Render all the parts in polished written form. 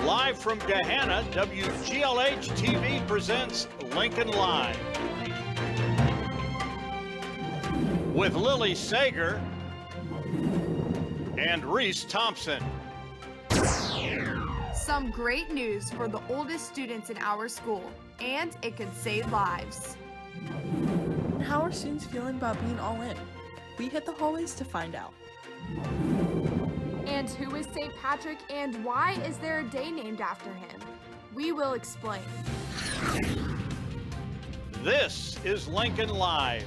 Live from Gahanna, WGLH TV presents Lincoln Live. With Lily Sager and Reese Thompson. Some great news for the oldest students in our school, and it could save lives. How are students feeling about being all in? We hit the hallways to find out. And who is St. Patrick, and why is there a day named after him? We will explain. This is Lincoln Live.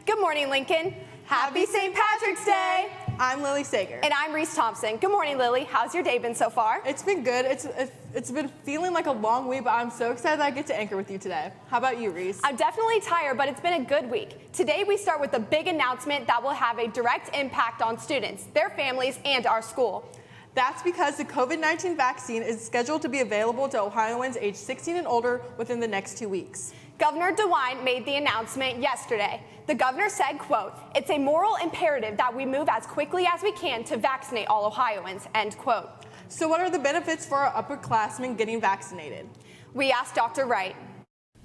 Good morning, Lincoln. Happy St. Patrick's Day. I'm Lily Sager. And I'm Reese Thompson. Good morning, Lily. How's your day been so far? It's been good. It's been feeling like a long week, but I'm so excited that I get to anchor with you today. How about you, Reese? I'm definitely tired, but it's been a good week. Today we start with a big announcement that will have a direct impact on students, their families, and our school. That's because the COVID-19 vaccine is scheduled to be available to Ohioans aged 16 and older within the next 2 weeks. Governor DeWine made the announcement yesterday. The governor said, quote, "It's a moral imperative that we move as quickly as we can to vaccinate all Ohioans," end quote. So what are the benefits for our upperclassmen getting vaccinated? We asked Dr. Wright.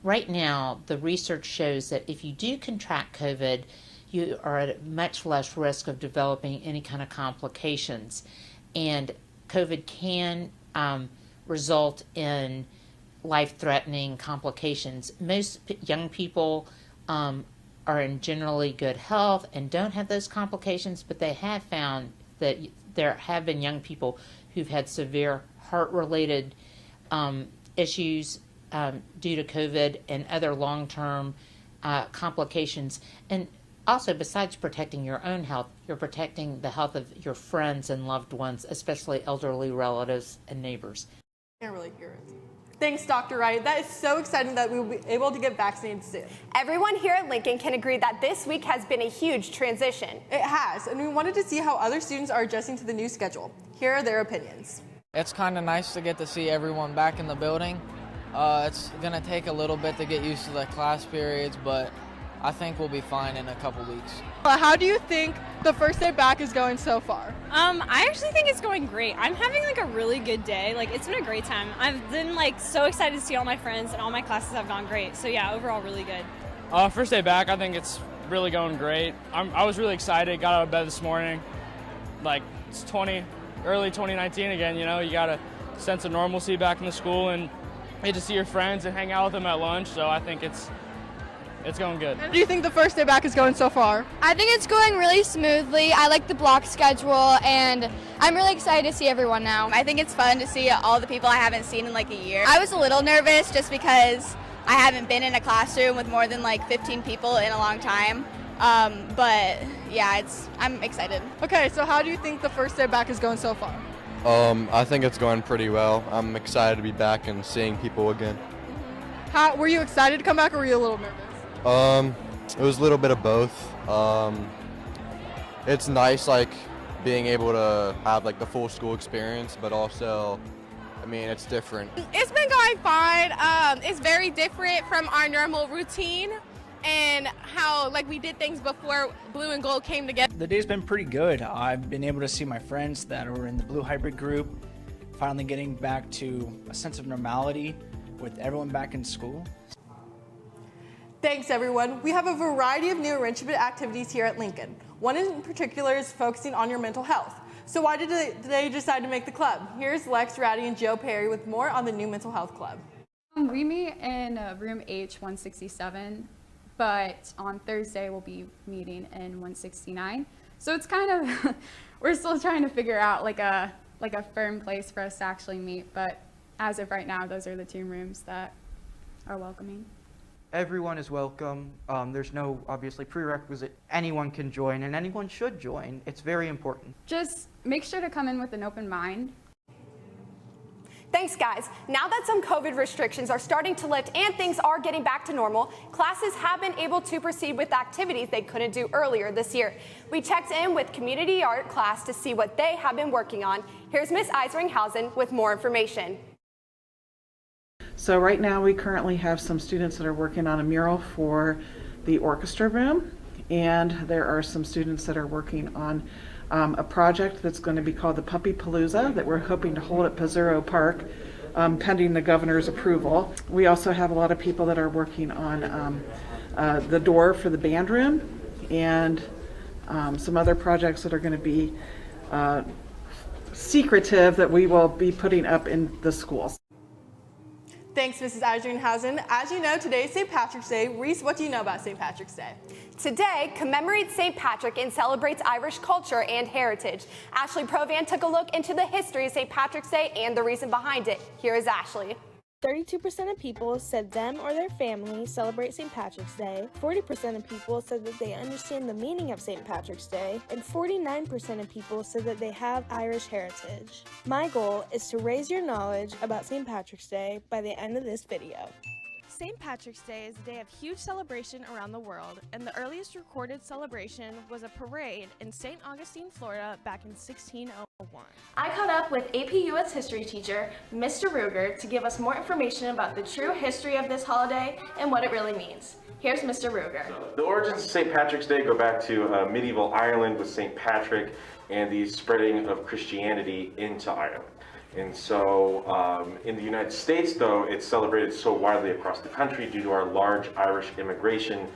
Right now, the research shows that if you do contract COVID, you are at much less risk of developing any kind of complications. And COVID can result in life-threatening complications. Most young people are in generally good health and don't have those complications, but they have found that there have been young people who've had severe heart-related issues due to COVID and other long-term complications. And also, besides protecting your own health, you're protecting the health of your friends and loved ones, especially elderly relatives and neighbors. Can't really hear it. Thanks, Dr. Wright. That is so exciting that we will be able to get vaccinated soon. Everyone here at Lincoln can agree that this week has been a huge transition. It has, and we wanted to see how other students are adjusting to the new schedule. Here are their opinions. It's kind of nice to get to see everyone back in the building. It's going to take a little bit to get used to the class periods, but I think we'll be fine in a couple weeks. How do you think the first day back is going so far? I actually think it's going great. I'm having a really good day. It's been a great time. I've been so excited to see all my friends, and all my classes have gone great. So yeah, overall really good. First day back, I think it's really going great. I was really excited. Got out of bed this morning. It's early 2019 again. You got a sense of normalcy back in the school, and get to see your friends and hang out with them at lunch. So I think it's going good. How do you think the first day back is going so far? I think it's going really smoothly. I like the block schedule, and I'm really excited to see everyone now. I think it's fun to see all the people I haven't seen in a year. I was a little nervous just because I haven't been in a classroom with more than 15 people in a long time. But yeah, I'm excited. Okay, so how do you think the first day back is going so far? I think it's going pretty well. I'm excited to be back and seeing people again. Were you excited to come back, or were you a little nervous? It was a little bit of both. It's nice, being able to have the full school experience, but also, it's different. It's been going fine. It's very different from our normal routine and how we did things before Blue and Gold came together. The day's been pretty good. I've been able to see my friends that were in the Blue Hybrid group, finally getting back to a sense of normality with everyone back in school. Thanks, everyone. We have a variety of new enrichment activities here at Lincoln. One in particular is focusing on your mental health. So why did they decide to make the club? Here's Lex Ratty and Joe Perry with more on the new mental health club. We meet in room H167, but on Thursday we'll be meeting in 169. So it's kind of, we're still trying to figure out a firm place for us to actually meet, but as of right now, those are the two rooms that are welcoming. Everyone is welcome. There's no, obviously, prerequisite. Anyone can join, and anyone should join. It's very important. Just make sure to come in with an open mind. Thanks, guys. Now that some COVID restrictions are starting to lift and things are getting back to normal, classes have been able to proceed with activities they couldn't do earlier this year. We checked in with community art class to see what they have been working on. Here's Miss Isringhausen with more information. So right now we currently have some students that are working on a mural for the orchestra room, and there are some students that are working on a project that's going to be called the Puppy Palooza that we're hoping to hold at Pizzurro Park, pending the governor's approval. We also have a lot of people that are working on the door for the band room and some other projects that are going to be secretive that we will be putting up in the schools. Thanks, Mrs. Eisenhausen. As you know, today is St. Patrick's Day. Reese, what do you know about St. Patrick's Day? Today commemorates St. Patrick and celebrates Irish culture and heritage. Ashley Provan took a look into the history of St. Patrick's Day and the reason behind it. Here is Ashley. 32% of people said them or their family celebrate St. Patrick's Day, 40% of people said that they understand the meaning of St. Patrick's Day, and 49% of people said that they have Irish heritage. My goal is to raise your knowledge about St. Patrick's Day by the end of this video. St. Patrick's Day is a day of huge celebration around the world, and the earliest recorded celebration was a parade in St. Augustine, Florida back in 1601. I caught up with AP US history teacher, Mr. Ruger, to give us more information about the true history of this holiday and what it really means. Here's Mr. Ruger. The origins of St. Patrick's Day go back to medieval Ireland with St. Patrick and the spreading of Christianity into Ireland. And so in the United States, though, it's celebrated so widely across the country due to our large Irish immigration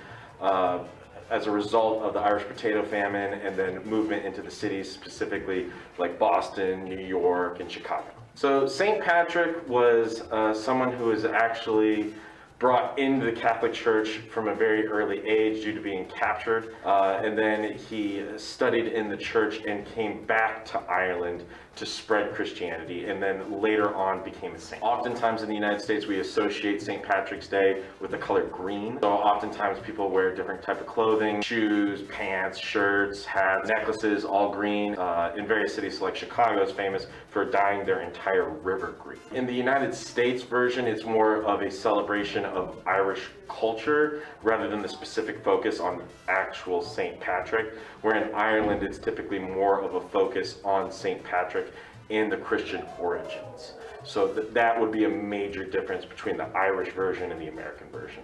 as a result of the Irish potato famine and then movement into the cities, specifically like Boston, New York, and Chicago. So St. Patrick was someone who was actually brought into the Catholic Church from a very early age due to being captured. And then he studied in the church and came back to Ireland to spread Christianity, and then later on became a saint. Oftentimes in the United States, we associate St. Patrick's Day with the color green. So oftentimes people wear different type of clothing, shoes, pants, shirts, hats, necklaces, all green. In various cities like Chicago is famous for dyeing their entire river green. In the United States version, it's more of a celebration of Irish culture rather than the specific focus on actual St. Patrick, where in Ireland it's typically more of a focus on St. Patrick and the Christian origins. So that would be a major difference between the Irish version and the American version.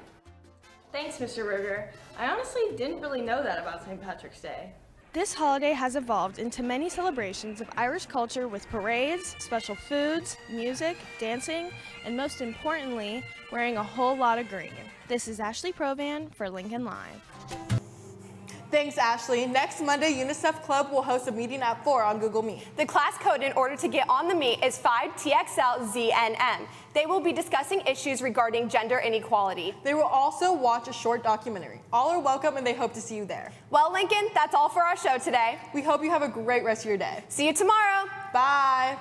Thanks, Mr. Ruger. I honestly didn't really know that about St. Patrick's Day. This holiday has evolved into many celebrations of Irish culture with parades, special foods, music, dancing, and most importantly, wearing a whole lot of green. This is Ashley Provan for Lincoln Live. Thanks, Ashley. Next Monday, UNICEF Club will host a meeting at 4 on Google Meet. The class code in order to get on the Meet is 5TXLZNM. They will be discussing issues regarding gender inequality. They will also watch a short documentary. All are welcome and they hope to see you there. Well, Lincoln, that's all for our show today. We hope you have a great rest of your day. See you tomorrow. Bye.